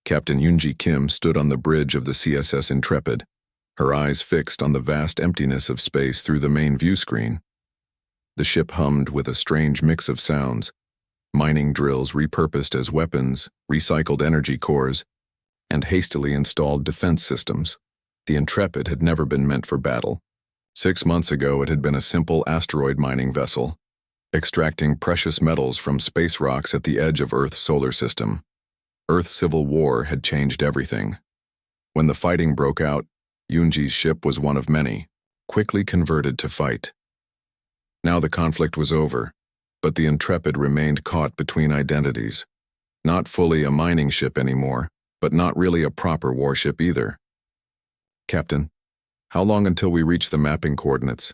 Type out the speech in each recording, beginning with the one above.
Captain Yoonji Kim stood on the bridge of the CSS Intrepid, her eyes fixed on the vast emptiness of space through the main view screen. The ship hummed with a strange mix of sounds: mining drills repurposed as weapons, recycled energy cores, and hastily installed defense systems. The Intrepid had never been meant for battle. 6 months ago, it had been a simple asteroid mining vessel, extracting precious metals from space rocks at the edge of Earth's solar system. Earth's civil war had changed everything. When the fighting broke out, Yoonji's ship was one of many, quickly converted to fight. Now the conflict was over, but the Intrepid remained caught between identities. Not fully a mining ship anymore, but not really a proper warship either. "Captain, how long until we reach the mapping coordinates?"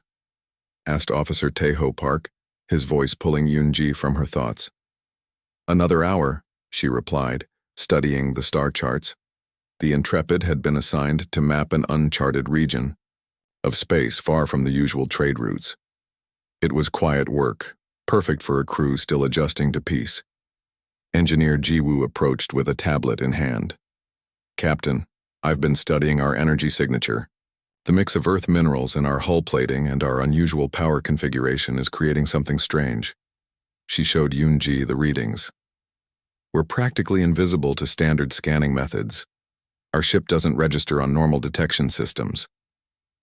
asked Officer Tae-ho Park, his voice pulling Yoonji from her thoughts. "Another hour," she replied, studying the star charts. The Intrepid had been assigned to map an uncharted region of space far from the usual trade routes. It was quiet work, perfect for a crew still adjusting to peace. Engineer Ji-woo approached with a tablet in hand. "Captain, I've been studying our energy signature. The mix of Earth minerals in our hull plating and our unusual power configuration is creating something strange." She showed Yoonji the readings. "We're practically invisible to standard scanning methods. Our ship doesn't register on normal detection systems."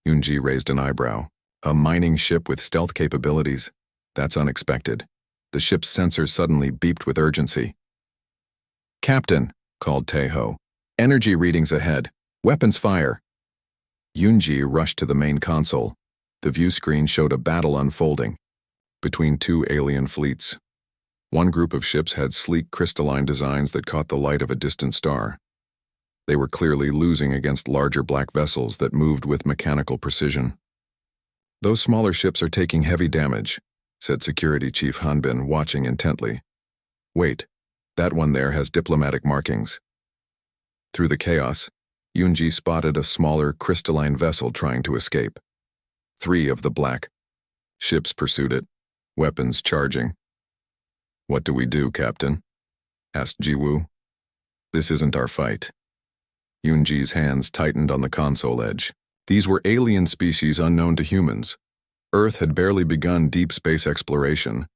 Yoonji raised an eyebrow. "A mining ship with stealth capabilities? That's unexpected." The ship's sensors suddenly beeped with urgency. "Captain," called Tae-ho, "energy readings ahead. Weapons fire." Yoonji rushed to the main console. The view screen showed a battle unfolding between two alien fleets. One group of ships had sleek crystalline designs that caught the light of a distant star. They were clearly losing against larger black vessels that moved with mechanical precision. "Those smaller ships are taking heavy damage," said Security Chief Hanbin, watching intently. "Wait, that one there has diplomatic markings." Through the chaos, Yoonji spotted a smaller crystalline vessel trying to escape. 3 of the black ships pursued it, weapons charging. "What do we do, Captain?" asked Ji-woo. "This isn't our fight." Yoonji's hands tightened on the console edge. These were alien species unknown to humans. Earth had barely begun deep space exploration.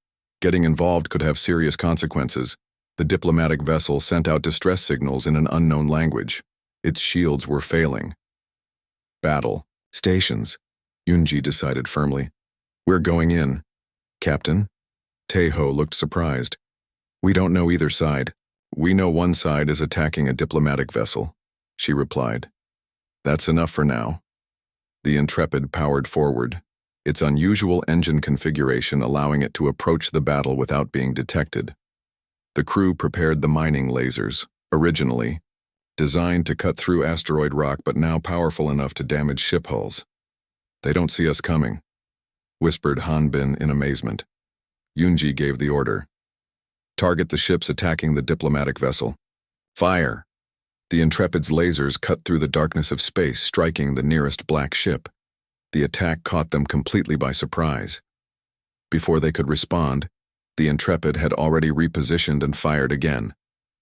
Getting involved could have serious consequences. The diplomatic vessel sent out distress signals in an unknown language. Its shields were failing. "Battle. Stations," Yoonji decided firmly. "We're going in." "Captain?" Tae-ho looked surprised. "We don't know either side. We know one side is attacking a diplomatic vessel," she replied. "That's enough for now." The Intrepid powered forward, its unusual engine configuration allowing it to approach the battle without being detected. The crew prepared the mining lasers, originally designed to cut through asteroid rock but now powerful enough to damage ship hulls. "They don't see us coming," whispered Hanbin in amazement. Yoonji gave the order. "Target the ships attacking the diplomatic vessel. Fire!" The Intrepid's lasers cut through the darkness of space, striking the nearest black ship. The attack caught them completely by surprise. Before they could respond, the Intrepid had already repositioned and fired again.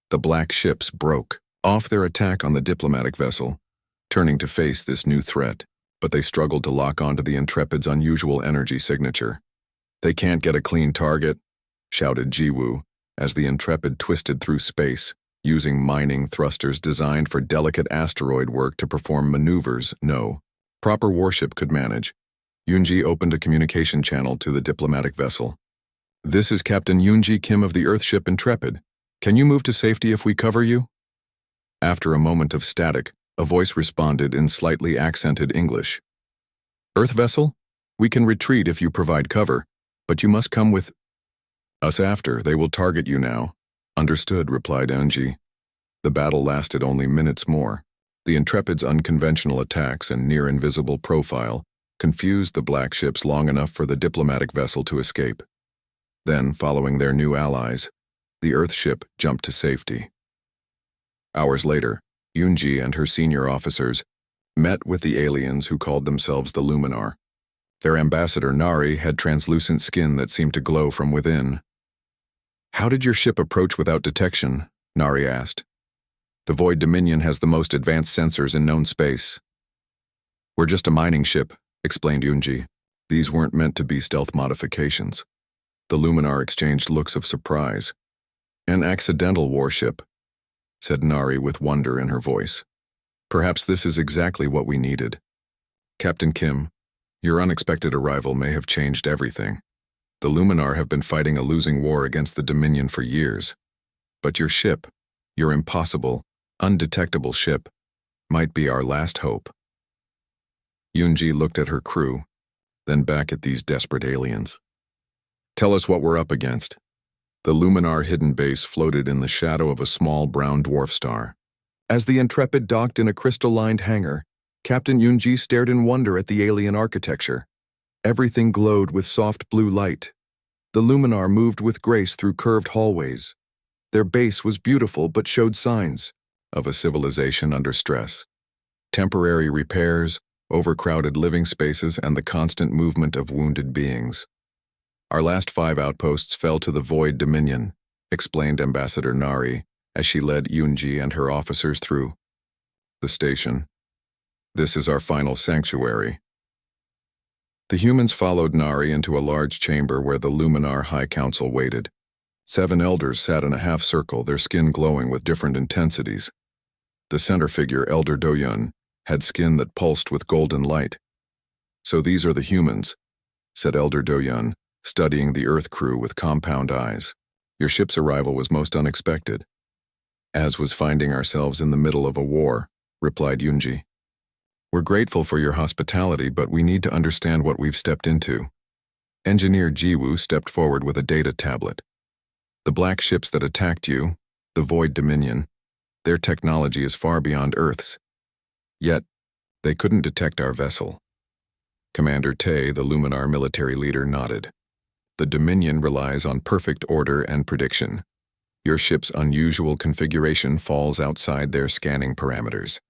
The black ships broke off their attack on the diplomatic vessel, turning to face this new threat, but they struggled to lock onto the Intrepid's unusual energy signature. "They can't get a clean target," shouted Ji-woo, as the Intrepid twisted through space, using mining thrusters designed for delicate asteroid work to perform maneuvers no proper warship could manage. Yoonji opened a communication channel to the diplomatic vessel. "This is Captain Yoonji Kim of the Earthship Intrepid. Can you move to safety if we cover you?" After a moment of static, a voice responded in slightly accented English. "Earth vessel? We can retreat if you provide cover, but you must come with us after. They will target you now." "Understood," replied Yoonji. The battle lasted only minutes more. The Intrepid's unconventional attacks and near-invisible profile confused the black ships long enough for the diplomatic vessel to escape. Then, following their new allies, the Earthship jumped to safety. Hours later, Yoonji and her senior officers met with the aliens who called themselves the Luminar. Their ambassador, Nari, had translucent skin that seemed to glow from within. "How did your ship approach without detection?" Nari asked. The Void Dominion has the most advanced sensors in known space. We're just a mining ship, explained Yunji. These weren't meant to be stealth modifications. The Luminar exchanged looks of surprise. An accidental warship, said Nari with wonder in her voice. Perhaps this is exactly what we needed. Captain Kim, your unexpected arrival may have changed everything. The Luminar have been fighting a losing war against the Dominion for years. But your ship, your impossible, undetectable ship, might be our last hope. Yunji looked at her crew, then back at these desperate aliens. Tell us what we're up against. The Luminar hidden base floated in the shadow of a small brown dwarf star. As the Intrepid docked in a crystal-lined hangar, Captain Yunji stared in wonder at the alien architecture. Everything glowed with soft blue light. The Luminar moved with grace through curved hallways. Their base was beautiful but showed signs of a civilization under stress. Temporary repairs, overcrowded living spaces, and the constant movement of wounded beings. Our last 5 outposts fell to the Void Dominion, explained Ambassador Nari as she led Yunji and her officers through the station. This is our final sanctuary. The humans followed Nari into a large chamber where the Luminar High Council waited. 7 elders sat in a half-circle, their skin glowing with different intensities. The center figure, Elder Doyun, had skin that pulsed with golden light. So these are the humans, said Elder Doyun, studying the Earth crew with compound eyes. Your ship's arrival was most unexpected. As was finding ourselves in the middle of a war, replied Yunji. We're grateful for your hospitality, but we need to understand what we've stepped into. Engineer Jiwoo stepped forward with a data tablet. The black ships that attacked you, the Void Dominion, their technology is far beyond Earth's. Yet, they couldn't detect our vessel. Commander Tay, the Luminar military leader, nodded. The Dominion relies on perfect order and prediction. Your ship's unusual configuration falls outside their scanning parameters.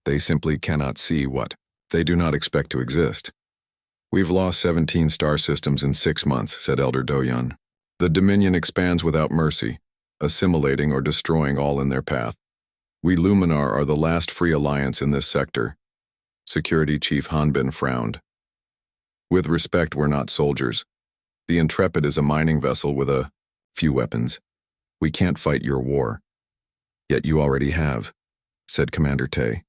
They simply cannot see what they do not expect to exist. We've lost 17 star systems in 6 months, said Elder Doyun. The Dominion expands without mercy, assimilating or destroying all in their path. We Luminar are the last free alliance in this sector. Security Chief Hanbin frowned. With respect, we're not soldiers. The Intrepid is a mining vessel with a few weapons. We can't fight your war. Yet you already have, said Commander Tay.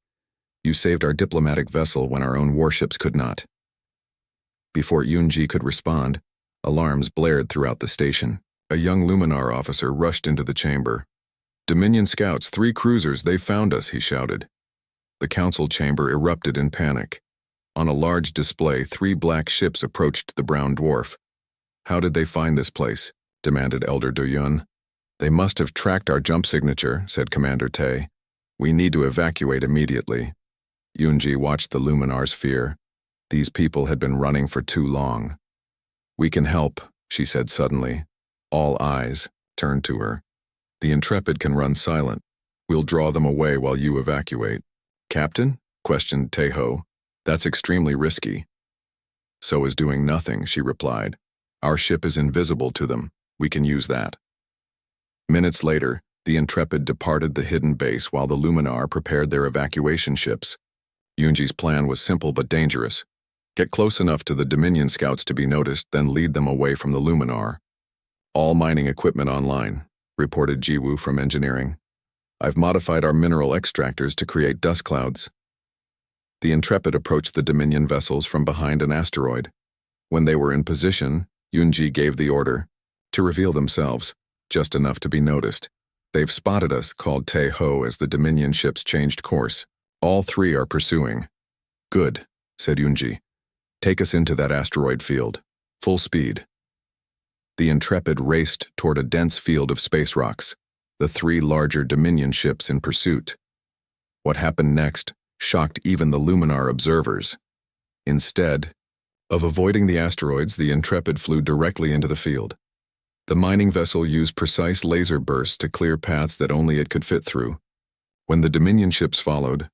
You saved our diplomatic vessel when our own warships could not. Before Yunji could respond, alarms blared throughout the station. A young Luminar officer rushed into the chamber. Dominion scouts, 3 cruisers, they found us, he shouted. The council chamber erupted in panic. On a large display, 3 black ships approached the brown dwarf. How did they find this place? Demanded Elder Doyun. They must have tracked our jump signature, said Commander Tay. We need to evacuate immediately. Yunji watched the Luminar's fear. These people had been running for too long. We can help, she said suddenly. All eyes turned to her. The Intrepid can run silent. We'll draw them away while you evacuate. Captain? Questioned Taeho. That's extremely risky. So is doing nothing, she replied. Our ship is invisible to them. We can use that. Minutes later, the Intrepid departed the hidden base while the Luminar prepared their evacuation ships. Yunji's plan was simple but dangerous. Get close enough to the Dominion scouts to be noticed, then lead them away from the Luminar. All mining equipment online, reported Jiwoo from engineering. I've modified our mineral extractors to create dust clouds. The Intrepid approached the Dominion vessels from behind an asteroid. When they were in position, Yunji gave the order to reveal themselves, just enough to be noticed. They've spotted us, called Taeho as the Dominion ships changed course. All 3 are pursuing. Good, said Yunji. Take us into that asteroid field. Full speed. The Intrepid raced toward a dense field of space rocks, the 3 larger Dominion ships in pursuit. What happened next shocked even the Luminar observers. Instead of avoiding the asteroids, the Intrepid flew directly into the field. The mining vessel used precise laser bursts to clear paths that only it could fit through. When the Dominion ships followed,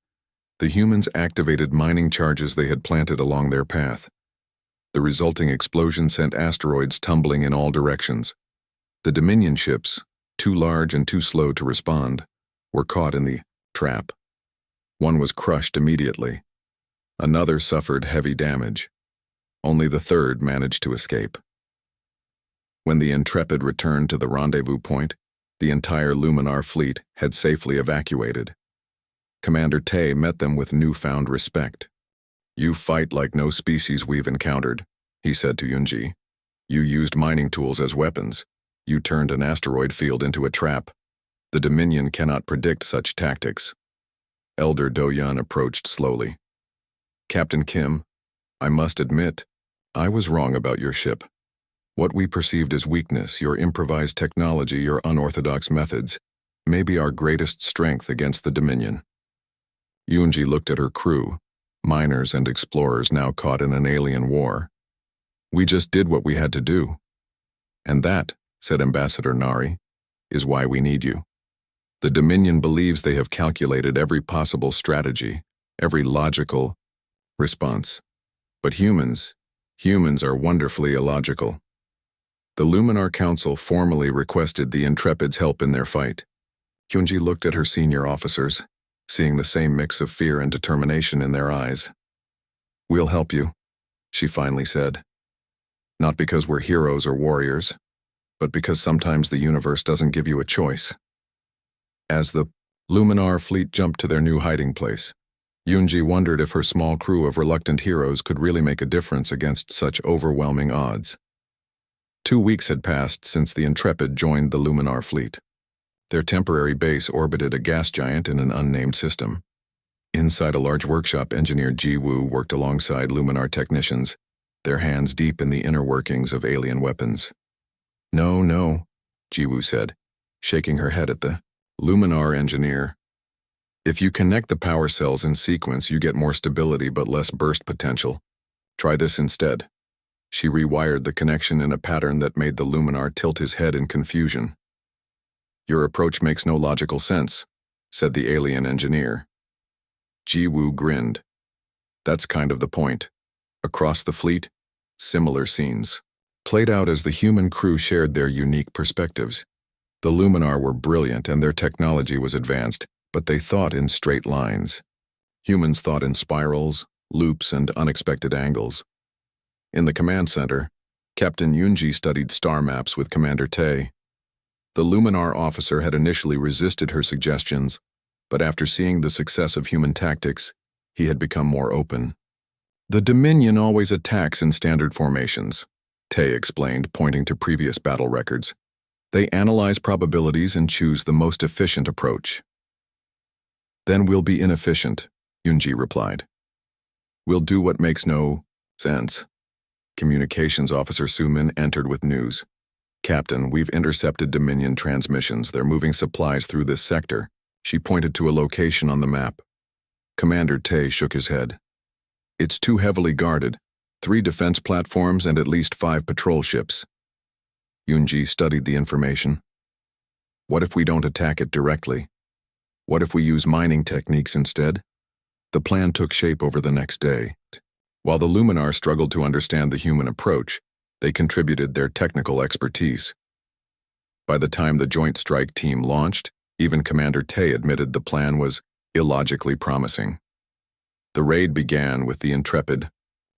the humans activated mining charges they had planted along their path. The resulting explosion sent asteroids tumbling in all directions. The Dominion ships, too large and too slow to respond, were caught in the trap. One was crushed immediately. Another suffered heavy damage. Only the third managed to escape. When the Intrepid returned to the rendezvous point, the entire Luminar fleet had safely evacuated. Commander Tay met them with newfound respect. "You fight like no species we've encountered," he said to Yunji. "You used mining tools as weapons. You turned an asteroid field into a trap. The Dominion cannot predict such tactics." Elder Do-Yun approached slowly. "Captain Kim, I must admit, I was wrong about your ship. What we perceived as weakness, your improvised technology, your unorthodox methods, may be our greatest strength against the Dominion." Yunji looked at her crew, miners and explorers now caught in an alien war. "We just did what we had to do." "And that," said Ambassador Nari, "is why we need you. The Dominion believes they have calculated every possible strategy, every logical response. But humans are wonderfully illogical." The Luminar Council formally requested the Intrepid's help in their fight. Hyunji looked at her senior officers, seeing the same mix of fear and determination in their eyes. "We'll help you," she finally said. "Not because we're heroes or warriors, but because sometimes the universe doesn't give you a choice." As the Luminar fleet jumped to their new hiding place, Yunji wondered if her small crew of reluctant heroes could really make a difference against such overwhelming odds. 2 weeks had passed since the Intrepid joined the Luminar fleet. Their temporary base orbited a gas giant in an unnamed system. Inside a large workshop, engineer Ji-Woo worked alongside Luminar technicians, their hands deep in the inner workings of alien weapons. No, Ji-Woo said, shaking her head at the Luminar engineer. "If you connect the power cells in sequence, you get more stability but less burst potential. Try this instead." She rewired the connection in a pattern that made the Luminar tilt his head in confusion. "Your approach makes no logical sense," said the alien engineer. Ji-Woo grinned. "That's kind of the point. Across the fleet, similar scenes played out as the human crew shared their unique perspectives. The Luminar were brilliant and their technology was advanced, but they thought in straight lines. Humans thought in spirals, loops, and unexpected angles. In the command center, Captain Yunji studied star maps with Commander Tay. The Luminar officer had initially resisted her suggestions, but after seeing the success of human tactics, he had become more open. "The Dominion always attacks in standard formations," Tay explained, pointing to previous battle records. "They analyze probabilities and choose the most efficient approach." "Then we'll be inefficient," Yunji replied. "We'll do what makes no sense." Communications Officer Sumin entered with news. "Captain, we've intercepted Dominion transmissions. They're moving supplies through this sector." She pointed to a location on the map. Commander Tay shook his head. "It's too heavily guarded. 3 defense platforms and at least 5 patrol ships." Yunji studied the information. "What if we don't attack it directly? What if we use mining techniques instead?" The plan took shape over the next day. While the Luminar struggled to understand the human approach, they contributed their technical expertise. By the time the Joint Strike Team launched, even Commander Tay admitted the plan was illogically promising. The raid began with the Intrepid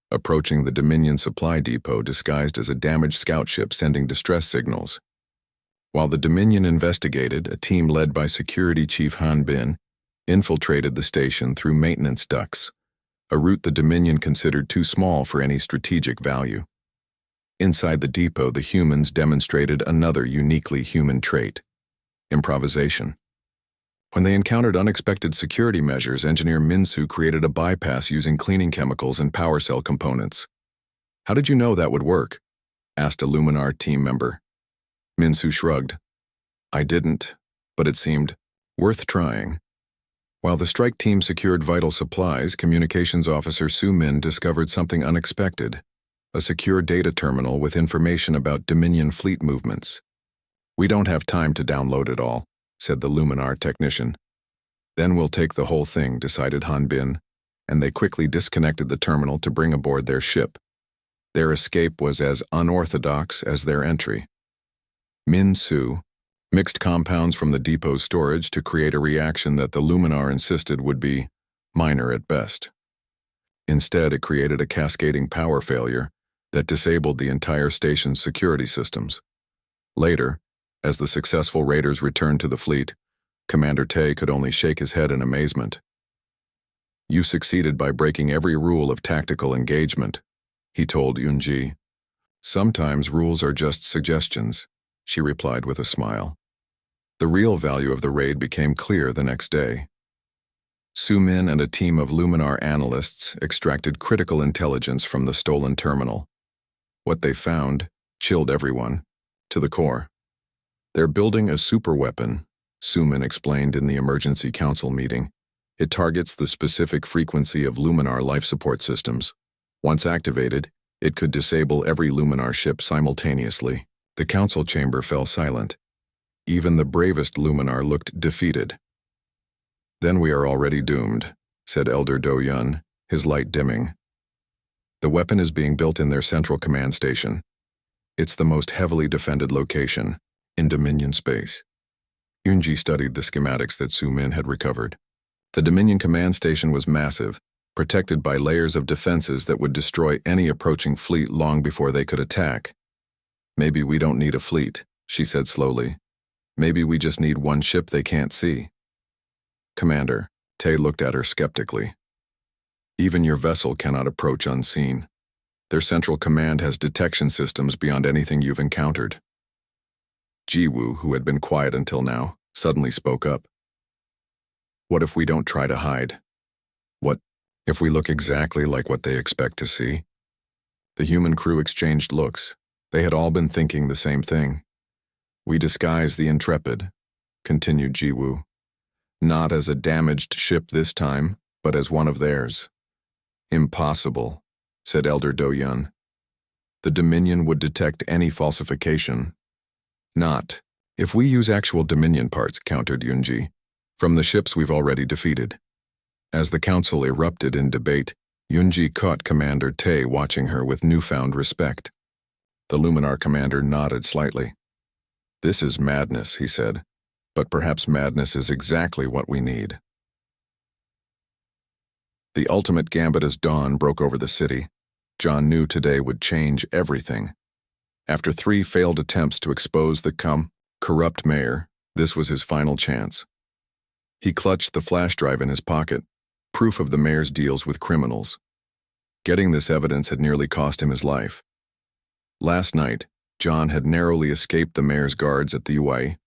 approaching the Dominion supply depot disguised as a damaged scout ship sending distress signals. While the Dominion investigated, a team led by Security Chief Han Bin infiltrated the station through maintenance ducts, a route the Dominion considered too small for any strategic value. Inside the depot, the humans demonstrated another uniquely human trait: improvisation. When they encountered unexpected security measures, Engineer Minsu created a bypass using cleaning chemicals and power cell components. "How did you know that would work?" asked a Luminar team member. Minsu shrugged. "I didn't, but it seemed worth trying." While the strike team secured vital supplies, Communications Officer Su Min discovered something unexpected: a secure data terminal with information about Dominion fleet movements. "We don't have time to download it all," said the Luminar technician. "Then we'll take the whole thing," decided Han Bin, and they quickly disconnected the terminal to bring aboard their ship. Their escape was as unorthodox as their entry. Min Su, Mixed compounds from the depot's storage to create a reaction that the Luminar insisted would be minor at best. Instead, it created a cascading power failure that disabled the entire station's security systems. Later, as the successful raiders returned to the fleet, Commander Tay could only shake his head in amazement. "You succeeded by breaking every rule of tactical engagement," he told Yunji. "Sometimes rules are just suggestions," she replied with a smile. The real value of the raid became clear the next day. Su Min and a team of Luminar analysts extracted critical intelligence from the stolen terminal. What they found chilled everyone, to the core. "They're building a superweapon," Su Min explained in the emergency council meeting. "It targets the specific frequency of Luminar life support systems. Once activated, it could disable every Luminar ship simultaneously." The council chamber fell silent. Even the bravest Luminar looked defeated. "Then we are already doomed," said Elder Do Yun, his light dimming. "The weapon is being built in their central command station. It's the most heavily defended location in Dominion space." Yunji studied the schematics that Su Min had recovered. The Dominion command station was massive, protected by layers of defenses that would destroy any approaching fleet long before they could attack. "Maybe we don't need a fleet," she said slowly. "Maybe we just need one ship they can't see." "Commander," Tay looked at her skeptically. "Even your vessel cannot approach unseen. Their central command has detection systems beyond anything you've encountered." Jiwoo, who had been quiet until now, suddenly spoke up. "What if we don't try to hide? What if we look exactly like what they expect to see?" The human crew exchanged looks. They had all been thinking the same thing. "We disguise the Intrepid," continued Jiwoo. "Not as a damaged ship this time, but as one of theirs." "Impossible," said Elder Do Yun. "The Dominion would detect any falsification." "Not if we use actual Dominion parts," countered Yunji, "from the ships we've already defeated." As the council erupted in debate, Yunji caught Commander Tay watching her with newfound respect. The Luminar commander nodded slightly. "This is madness," he said, "but perhaps madness is exactly what we need." The ultimate gambit as dawn broke over the city. John knew today would change everything. After 3 failed attempts to expose the corrupt mayor, this was his final chance. He clutched the flash drive in his pocket, proof of the mayor's deals with criminals. Getting this evidence had nearly cost him his life. Last night, John had narrowly escaped the mayor's guards at the UI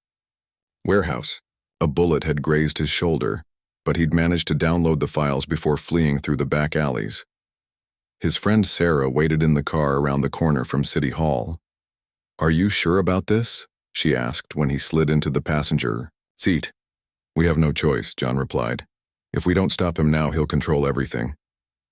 warehouse. A bullet had grazed his shoulder, but he'd managed to download the files before fleeing through the back alleys. His friend Sarah waited in the car around the corner from City Hall. "Are you sure about this?" she asked when he slid into the passenger seat. "We have no choice," John replied. "If we don't stop him now, he'll control everything."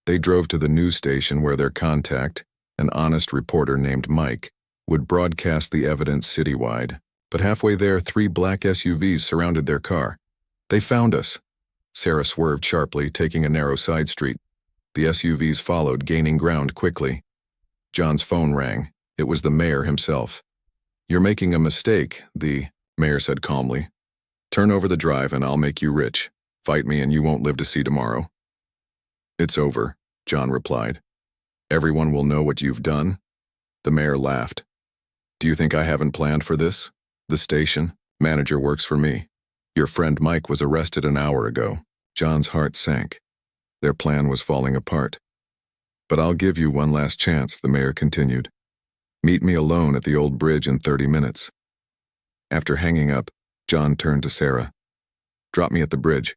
They drove to the news station where their contact, an honest reporter named Mike, would broadcast the evidence citywide. But halfway there, 3 black SUVs surrounded their car. "They found us." Sarah swerved sharply, taking a narrow side street. The SUVs followed, gaining ground quickly. John's phone rang. It was the mayor himself. "You're making a mistake," the mayor said calmly. "Turn over the drive and I'll make you rich. Fight me and you won't live to see tomorrow." "It's over," John replied. "Everyone will know what you've done." The mayor laughed. "Do you think I haven't planned for this? The station manager works for me. Your friend Mike was arrested an hour ago." John's heart sank. Their plan was falling apart. "But I'll give you one last chance," the mayor continued. "Meet me alone at the old bridge in 30 minutes. After hanging up, John turned to Sarah. "Drop me at the bridge."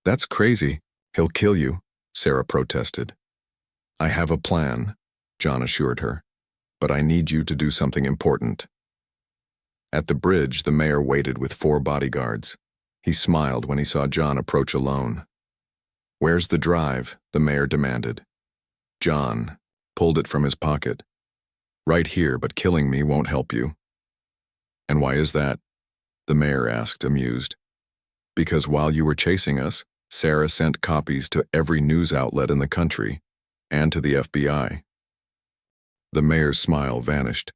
"That's crazy. He'll kill you," Sarah protested. "I have a plan," John assured her, "but I need you to do something important." At the bridge, the mayor waited with 4 bodyguards. He smiled when he saw John approach alone. "Where's the drive?" the mayor demanded. John pulled it from his pocket. "Right here, but killing me won't help you." "And why is that?" the mayor asked, amused. "Because while you were chasing us, Sarah sent copies to every news outlet in the country, and to the FBI. The mayor's smile vanished.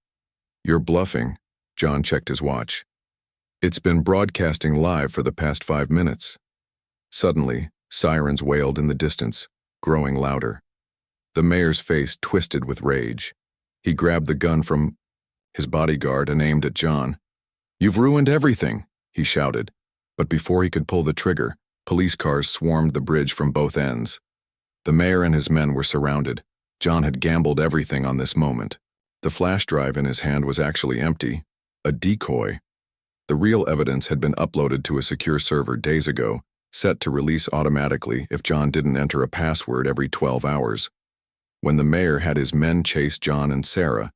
"You're bluffing." John checked his watch. It's been broadcasting live for the past 5 minutes. Suddenly, sirens wailed in the distance, growing louder. The mayor's face twisted with rage. He grabbed the gun from his bodyguard and aimed at John. "You've ruined everything," he shouted. But before he could pull the trigger, police cars swarmed the bridge from both ends. The mayor and his men were surrounded. John had gambled everything on this moment. The flash drive in his hand was actually empty, a decoy. The real evidence had been uploaded to a secure server days ago, set to release automatically if John didn't enter a password every 12 hours. When the mayor had his men chase John and Sarah,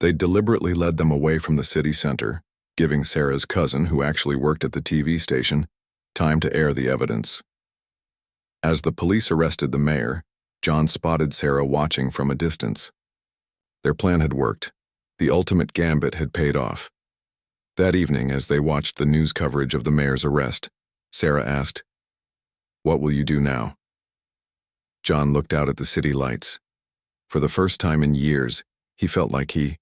they deliberately led them away from the city center, giving Sarah's cousin, who actually worked at the TV station, time to air the evidence. As the police arrested the mayor, John spotted Sarah watching from a distance. Their plan had worked. The ultimate gambit had paid off. That evening, as they watched the news coverage of the mayor's arrest, Sarah asked, "What will you do now?" John looked out at the city lights. For the first time in years, he felt like he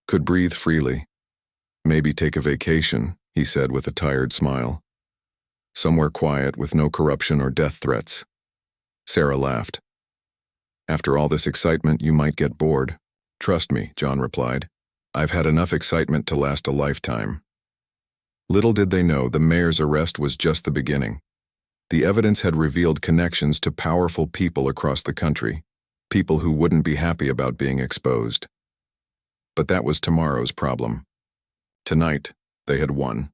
could breathe freely. "Maybe take a vacation," he said with a tired smile. "Somewhere quiet with no corruption or death threats." Sarah laughed. "After all this excitement, you might get bored." "Trust me," John replied. "I've had enough excitement to last a lifetime." Little did they know the mayor's arrest was just the beginning. The evidence had revealed connections to powerful people across the country, people who wouldn't be happy about being exposed. But that was tomorrow's problem. Tonight, they had won.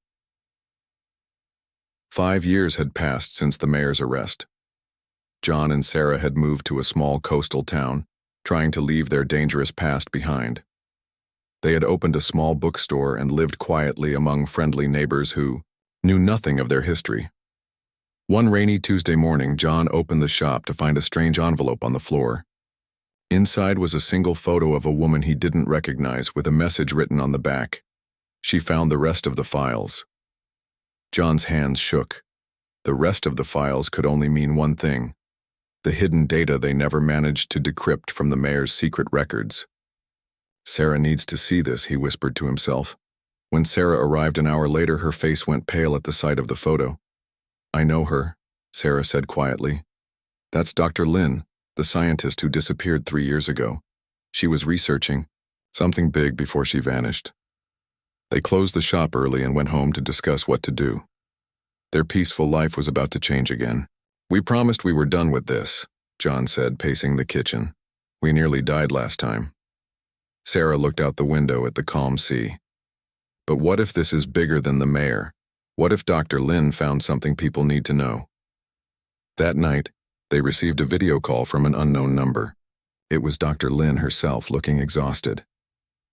5 years had passed since the mayor's arrest. John and Sarah had moved to a small coastal town, trying to leave their dangerous past behind. They had opened a small bookstore and lived quietly among friendly neighbors who knew nothing of their history. One rainy Tuesday morning, John opened the shop to find a strange envelope on the floor. Inside was a single photo of a woman he didn't recognize with a message written on the back. She found the rest of the files. John's hands shook. The rest of the files could only mean one thing: the hidden data they never managed to decrypt from the mayor's secret records. "Sarah needs to see this," he whispered to himself. When Sarah arrived an hour later, her face went pale at the sight of the photo. "I know her," Sarah said quietly. "That's Dr. Lin, the scientist who disappeared 3 years ago. She was researching something big before she vanished." They closed the shop early and went home to discuss what to do. Their peaceful life was about to change again. "We promised we were done with this," John said, pacing the kitchen. "We nearly died last time." Sarah looked out the window at the calm sea. "But what if this is bigger than the mayor? What if Dr. Lin found something people need to know?" That night, they received a video call from an unknown number. It was Dr. Lin herself, looking exhausted.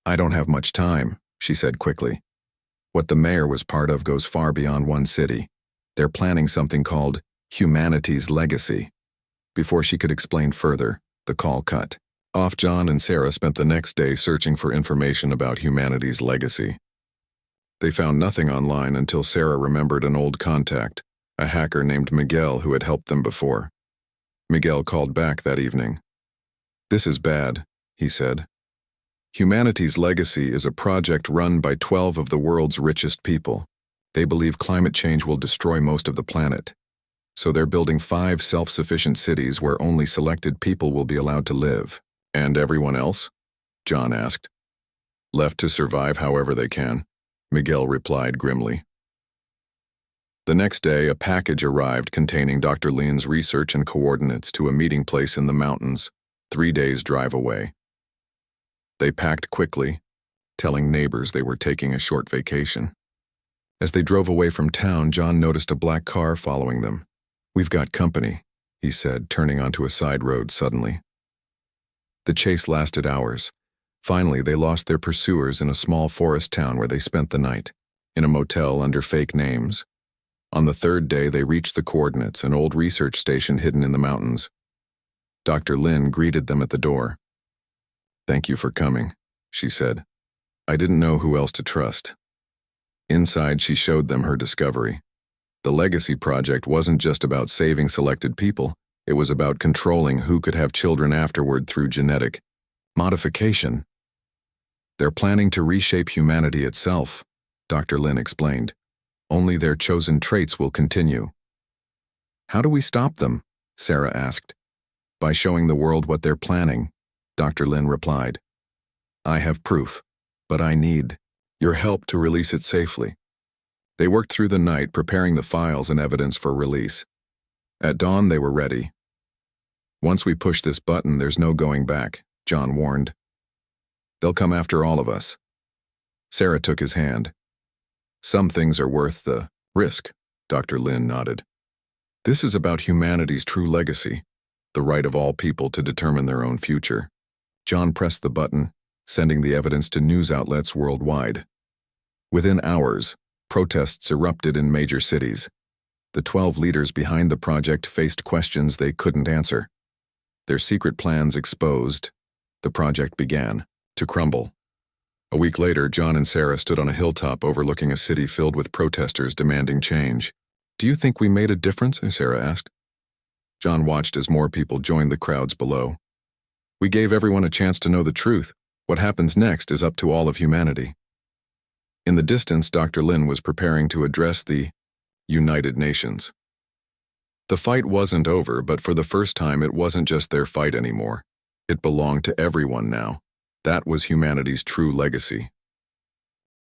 "I don't have much time," she said quickly. "What the mayor was part of goes far beyond one city. They're planning something called Humanity's Legacy." Before she could explain further, the call cut off. John and Sarah spent the next day searching for information about Humanity's Legacy. They found nothing online until Sarah remembered an old contact, a hacker named Miguel who had helped them before. Miguel called back that evening. "This is bad," he said. "Humanity's Legacy is a project run by 12 of the world's richest people. They believe climate change will destroy most of the planet. So they're building 5 self-sufficient cities where only selected people will be allowed to live." "And everyone else?" John asked. "Left to survive however they can," Miguel replied grimly. The next day, a package arrived containing Dr. Lin's research and coordinates to a meeting place in the mountains, 3 days' drive away. They packed quickly, telling neighbors they were taking a short vacation. As they drove away from town, John noticed a black car following them. "We've got company," he said, turning onto a side road suddenly. The chase lasted hours. Finally, they lost their pursuers in a small forest town where they spent the night, in a motel under fake names. On the 3rd day, they reached the coordinates, an old research station hidden in the mountains. Dr. Lin greeted them at the door. "Thank you for coming," she said. "I didn't know who else to trust." Inside, she showed them her discovery. The Legacy Project wasn't just about saving selected people, it was about controlling who could have children afterward through genetic modification. "They're planning to reshape humanity itself," Dr. Lin explained. Only their chosen traits will continue. How do we stop them? Sarah asked. By showing the world what they're planning, Dr. Lin replied. I have proof, but I need your help to release it safely. They worked through the night preparing the files and evidence for release. At dawn, they were ready. Once we push this button, there's no going back, John warned. They'll come after all of us. Sarah took his hand. Some things are worth the risk, Dr. Lin nodded. This is about humanity's true legacy, the right of all people to determine their own future. John pressed the button, sending the evidence to news outlets worldwide. Within hours, protests erupted in major cities. The 12 leaders behind the project faced questions they couldn't answer. Their secret plans exposed, the project began to crumble. A week later, John and Sarah stood on a hilltop overlooking a city filled with protesters demanding change. Do you think we made a difference? Sarah asked. John watched as more people joined the crowds below. We gave everyone a chance to know the truth. What happens next is up to all of humanity. In the distance, Dr. Lin was preparing to address the United Nations. The fight wasn't over, but for the first time it wasn't just their fight anymore. It belonged to everyone now. That was humanity's true legacy.